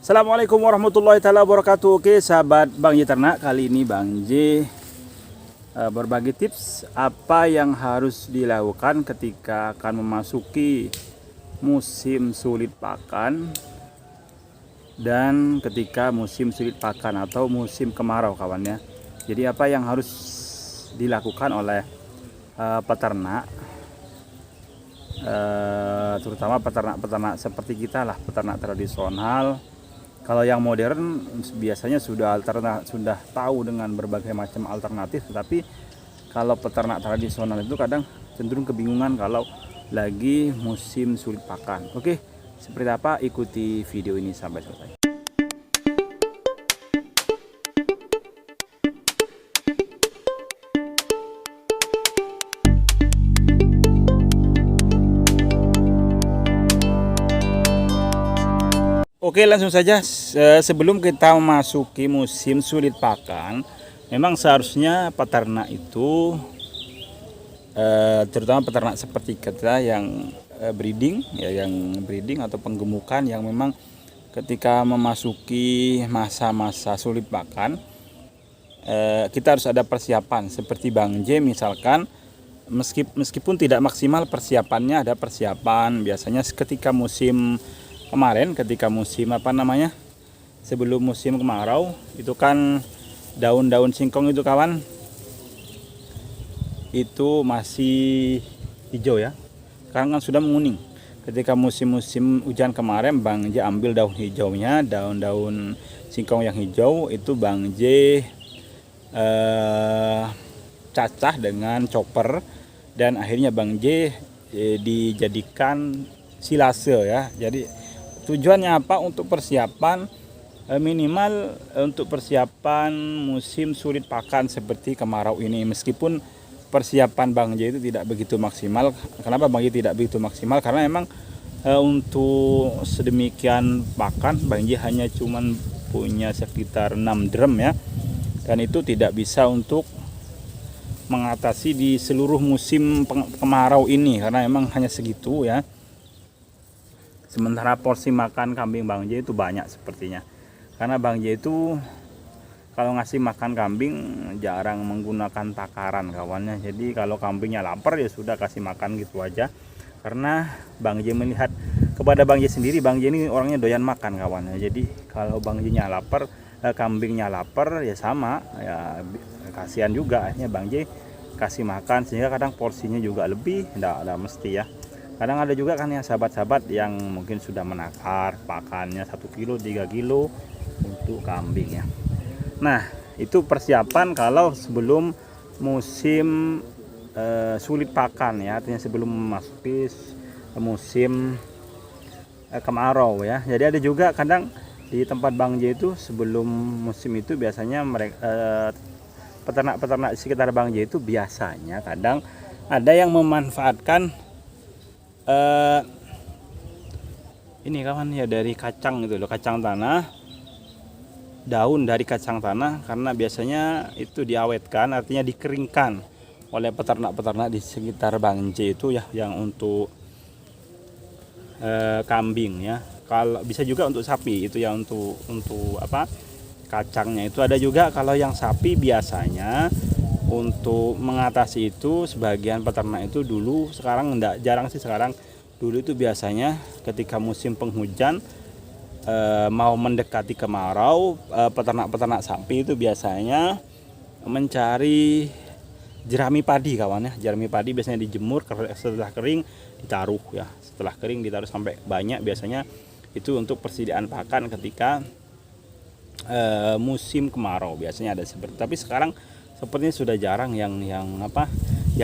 Assalamualaikum warahmatullahi taala wabarakatuh. Oke sahabat Bang J Ternak, kali ini Bang J berbagi tips apa yang harus dilakukan ketika akan memasuki musim sulit pakan dan ketika musim sulit pakan atau musim kemarau kawannya. Jadi apa yang harus dilakukan oleh peternak, terutama peternak-peternak seperti kita lah, peternak tradisional. Kalau yang modern biasanya sudah tahu dengan berbagai macam alternatif, tetapi kalau peternak tradisional itu kadang cenderung kebingungan kalau lagi musim sulit pakan. Oke, seperti apa? Ikuti video ini sampai selesai. Oke, langsung saja. Sebelum kita memasuki musim sulit pakan, memang seharusnya peternak itu, terutama peternak seperti kita yang breeding, ya, yang breeding atau penggemukan, yang memang ketika memasuki masa-masa sulit pakan, kita harus ada persiapan. Seperti Bang J misalkan, meskipun tidak maksimal persiapannya, ada persiapan. Biasanya ketika musim kemarin, ketika musim sebelum musim kemarau, itu kan daun-daun singkong itu kawan, itu masih hijau ya, sekarang kan sudah menguning. Ketika musim-musim hujan kemarin, Bang J ambil daun hijaunya, daun-daun singkong yang hijau itu Bang J cacah dengan chopper, dan akhirnya Bang J dijadikan silase ya. Jadi tujuannya apa? Untuk persiapan, minimal untuk persiapan musim sulit pakan seperti kemarau ini. Meskipun persiapan Bang J itu tidak begitu maksimal. Kenapa Bang J tidak begitu maksimal? Karena memang untuk sedemikian pakan Bang J hanya cuman punya sekitar 6 drum ya. Dan itu tidak bisa untuk mengatasi di seluruh musim kemarau ini, karena memang hanya segitu ya. Sementara porsi makan kambing Bang J itu banyak sepertinya. Karena Bang J itu kalau ngasih makan kambing jarang menggunakan takaran kawannya. Jadi kalau kambingnya lapar ya sudah kasih makan gitu aja. Karena Bang J melihat kepada Bang J sendiri, Bang J ini orangnya doyan makan kawannya. Jadi kalau Bang J-nya lapar, kambingnya lapar ya sama ya, kasihan juga. Akhirnya Bang J kasih makan, sehingga kadang porsinya juga lebih, enggak ada mesti ya. Kadang ada juga kan ya sahabat-sahabat yang mungkin sudah menakar pakannya 1 kilo, 3 kilo untuk kambing ya. Nah, itu persiapan kalau sebelum musim sulit pakan ya, artinya sebelum memasuki musim kemarau ya. Jadi ada juga kadang di tempat Bang J itu sebelum musim itu biasanya mereka peternak-peternak di sekitar Bang J itu biasanya kadang ada yang memanfaatkan ini kawan ya, dari kacang gitu loh, kacang tanah, daun dari kacang tanah, karena biasanya itu diawetkan, artinya dikeringkan oleh peternak-peternak di sekitar Bang J itu ya, yang untuk kambing ya. Kalau bisa juga untuk sapi itu ya, untuk apa, kacangnya itu ada juga. Kalau yang sapi biasanya untuk mengatasi itu, sebagian peternak itu dulu, sekarang enggak, jarang sih sekarang. Dulu itu biasanya ketika musim penghujan, mau mendekati kemarau, peternak-peternak sapi itu biasanya mencari jerami padi kawan ya. Jerami padi biasanya dijemur, setelah kering ditaruh ya. Setelah kering ditaruh sampai banyak, biasanya itu untuk persediaan pakan ketika musim kemarau, biasanya ada seperti. Tapi sekarang sepertinya sudah jarang yang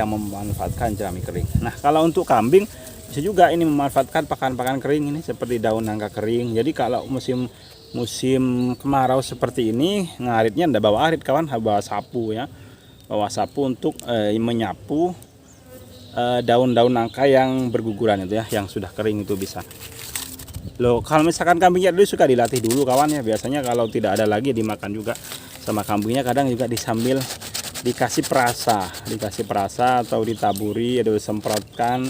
memanfaatkan jerami kering. Nah, kalau untuk kambing bisa juga ini memanfaatkan pakan-pakan kering ini, seperti daun nangka kering. Jadi kalau musim kemarau seperti ini, ngaritnya ndak bawa arit kawan, bawa sapu ya. Bawa sapu untuk menyapu daun-daun nangka yang berguguran itu ya, yang sudah kering itu bisa. Loh, kalau misalkan kambingnya dulu suka dilatih dulu kawan ya. Biasanya kalau tidak ada lagi dimakan juga sama kambingnya, kadang juga disambil dikasih perasa atau ditaburi, atau disemprotkan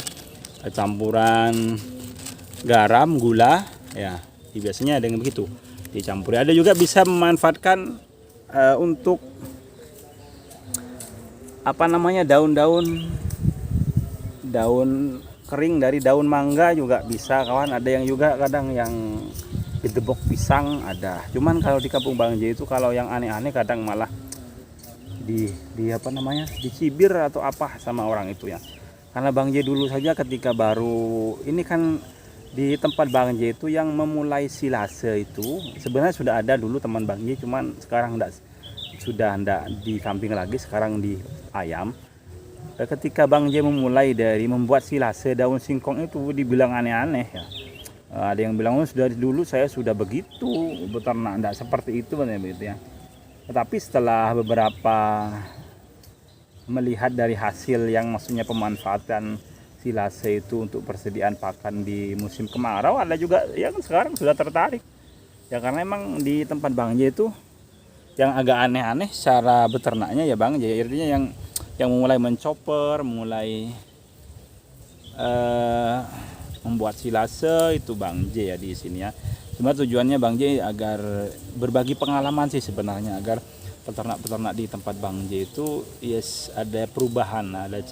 campuran garam, gula ya. Biasanya dengan begitu. dicampuri. Ada juga bisa memanfaatkan untuk apa namanya, daun kering dari daun mangga juga bisa kawan. Ada yang juga kadang yang gedebok pisang ada. Cuman kalau di Kampung Bang J itu kalau yang aneh-aneh kadang malah di apa namanya, dicibir atau apa sama orang itu ya. Karena Bang J dulu saja ketika baru ini kan di tempat Bang J itu yang memulai silase itu sebenarnya sudah ada dulu teman Bang J, cuman sekarang sudah enggak di kambing lagi, sekarang di ayam. Ketika Bang J memulai dari membuat silase daun singkong itu dibilang aneh-aneh ya. Ada yang bilang, oh sudah dulu saya sudah begitu beternak, enggak seperti itu begitu ya. Tetapi setelah beberapa melihat dari hasil yang maksudnya pemanfaatan silase itu untuk persediaan pakan di musim kemarau, ada juga yang sekarang sudah tertarik ya, karena emang di tempat Bang J itu yang agak aneh-aneh cara beternaknya ya Bang J, artinya yang mulai mencoper, mulai membuat silase itu Bang J ya di sini ya. Cuma tujuannya Bang J agar berbagi pengalaman sih sebenarnya, agar peternak-peternak di tempat Bang J itu yes, ada perubahan, ada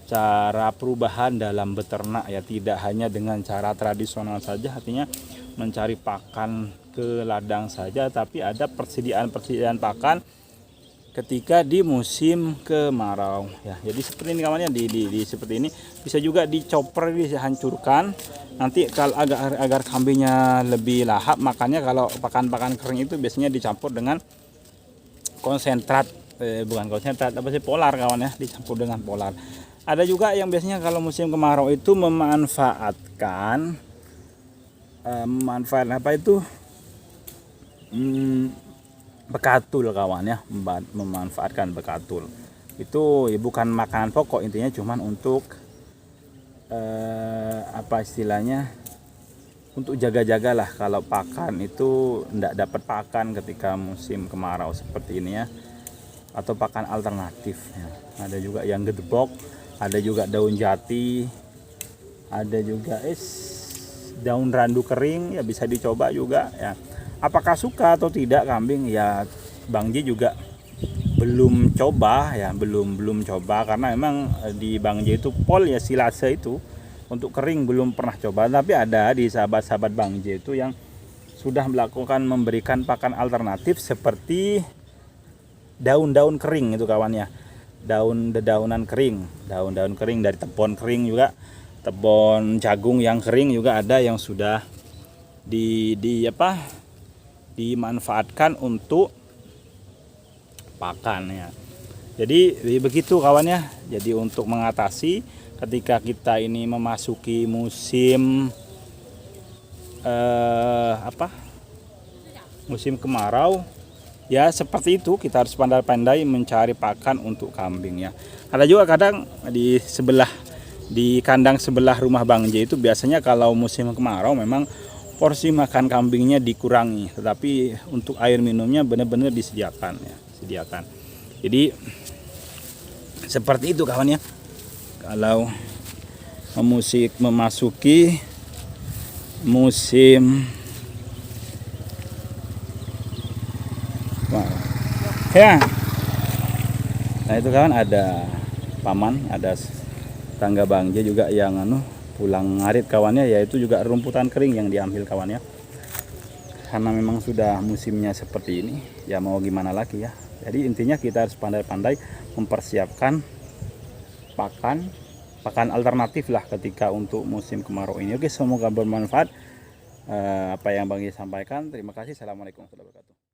cara perubahan dalam beternak ya, tidak hanya dengan cara tradisional saja, artinya mencari pakan ke ladang saja, tapi ada persediaan pakan ketika di musim kemarau ya. Jadi seperti ini kawannya, di seperti ini bisa juga dicoper, dihancurkan nanti kalau agar kambingnya lebih lahap. Makanya kalau pakan-pakan kering itu biasanya dicampur dengan konsentrat, bukan konsentrat apa sih, polar kawan ya, dicampur dengan polar. Ada juga yang biasanya kalau musim kemarau itu memanfaatkan apa itu, bekatul kawan ya, memanfaatkan bekatul itu ya, bukan makanan pokok intinya, cuman untuk apa istilahnya, untuk jaga-jagalah kalau pakan itu tidak dapat pakan ketika musim kemarau seperti ini ya, atau pakan alternatif ya. Ada juga yang gedebok, ada juga daun jati, ada juga daun randu kering ya, bisa dicoba juga ya. Apakah suka atau tidak kambing ya, Bang J juga belum coba ya, belum coba karena memang di Bang J itu pol ya silase itu untuk kering belum pernah coba. Tapi ada di sahabat-sahabat Bang J itu yang sudah melakukan memberikan pakan alternatif seperti daun-daun kering itu kawan ya, daun-dedaunan kering, daun-daun kering dari tebon kering juga, tebon jagung yang kering juga ada yang sudah dimanfaatkan untuk pakan ya. Jadi begitu kawan ya. Jadi untuk mengatasi ketika kita ini memasuki musim musim kemarau ya, seperti itu kita harus pandai-pandai mencari pakan untuk kambing ya. Ada juga kadang di kandang sebelah rumah Bang J itu biasanya kalau musim kemarau memang porsi makan kambingnya dikurangi, tetapi untuk air minumnya benar-benar disediakan ya, Jadi seperti itu kawan ya. Kalau memasuki musim ya. Nah itu kawan, ada paman, ada tangga Bang J juga yang pulang ngarit kawannya, yaitu juga rumputan kering yang diambil kawannya. Karena memang sudah musimnya seperti ini, ya mau gimana lagi ya. Jadi intinya kita harus pandai-pandai mempersiapkan pakan alternatif lah ketika untuk musim kemarau ini. Oke, semoga bermanfaat apa yang Bang J sampaikan. Terima kasih. Assalamualaikum warahmatullahi wabarakatuh.